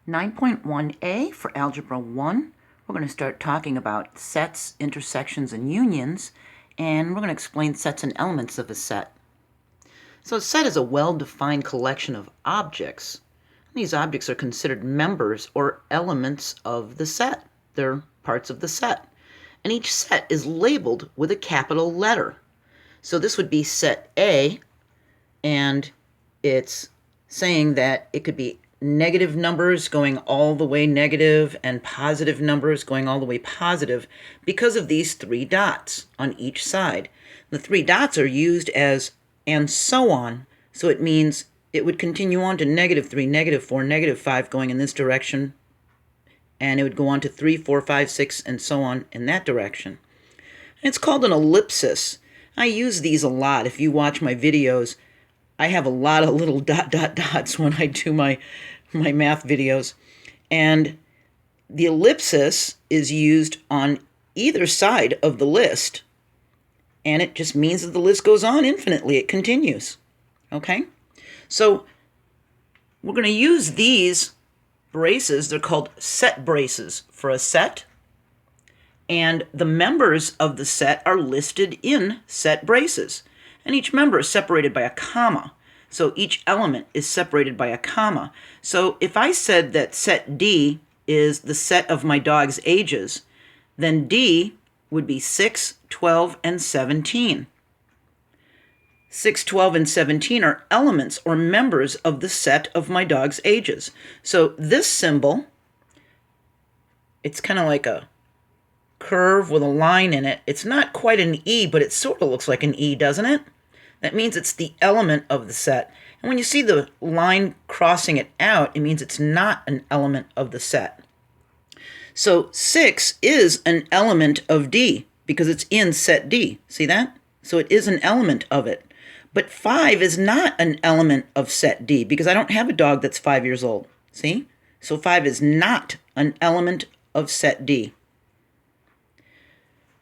9.1a for Algebra 1. We're going to start talking about sets, intersections, and unions, and we're going to explain sets and elements of a set. So a set is a well-defined collection of objects. These objects are considered members or elements of the set. They're parts of the set. And each set is labeled with a capital letter. So this would be set A, and it's saying that it could be negative numbers going all the way negative and positive numbers going all the way positive because of these three dots on each side. The three dots are used as and so on, so it means it would continue on to -3, -4, -5 going in this direction, and it would go on to 3, 4, 5, 6, and so on in that direction. And it's called an ellipsis. I use these a lot. If you watch my videos, I have a lot of little dots when I do my math videos. And the ellipsis is used on either side of the list. And it just means that the list goes on infinitely. It continues. Okay? So we're going to use these braces. They're called set braces for a set. And the members of the set are listed in set braces. And each member is separated by a comma. So each element is separated by a comma. So if I said that set D is the set of my dog's ages, then D would be 6, 12, and 17. 6, 12, and 17 are elements or members of the set of my dog's ages. So this symbol, it's kind of like a curve with a line in it. It's not quite an E, but it sort of looks like an E, doesn't it? That means it's the element of the set. And when you see the line crossing it out, it means it's not an element of the set. So 6 is an element of D because it's in set D. See that? So it is an element of it. But 5 is not an element of set D because I don't have a dog that's 5 years old. See? So 5 is not an element of set D.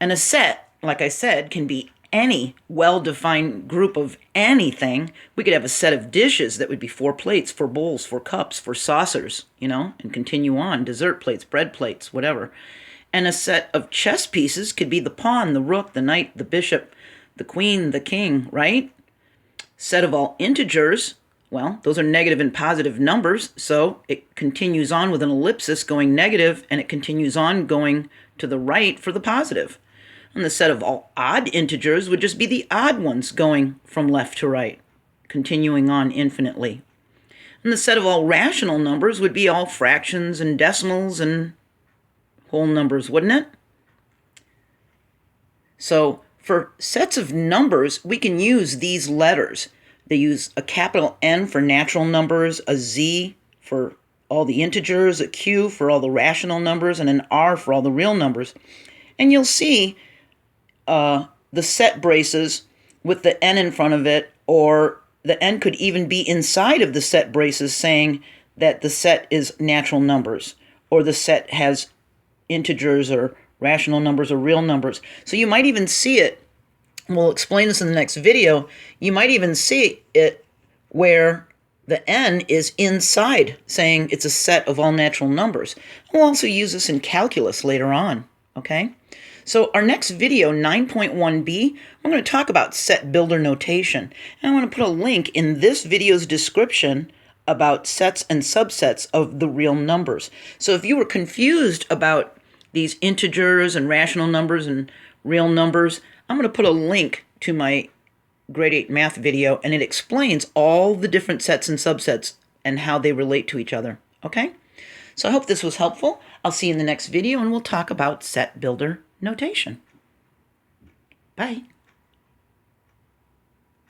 And a set, like I said, can be any well-defined group of anything. We could have a set of dishes that would be 4 plates, 4 bowls, 4 cups, 4 saucers, and continue on, dessert plates, bread plates, whatever. And a set of chess pieces could be the pawn, the rook, the knight, the bishop, the queen, the king, right? Set of all integers, well, those are negative and positive numbers, so it continues on with an ellipsis going negative, and it continues on going to the right for the positive. And the set of all odd integers would just be the odd ones going from left to right, continuing on infinitely. And the set of all rational numbers would be all fractions and decimals and whole numbers, wouldn't it? So for sets of numbers, we can use these letters. They use a capital N for natural numbers, a Z for all the integers, a Q for all the rational numbers, and an R for all the real numbers. And you'll see the set braces with the N in front of it, or the N could even be inside of the set braces saying that the set is natural numbers, or the set has integers or rational numbers or real numbers. So you might even see it, we'll explain this in the next video, you might even see it where the N is inside saying it's a set of all natural numbers. We'll also use this in calculus later on, okay? So our next video, 9.1b, we're going to talk about set builder notation. And I want to put a link in this video's description about sets and subsets of the real numbers. So if you were confused about these integers and rational numbers and real numbers, I'm going to put a link to my grade 8 math video, and it explains all the different sets and subsets and how they relate to each other. Okay? So I hope this was helpful. I'll see you in the next video, and we'll talk about set builder notation. Bye.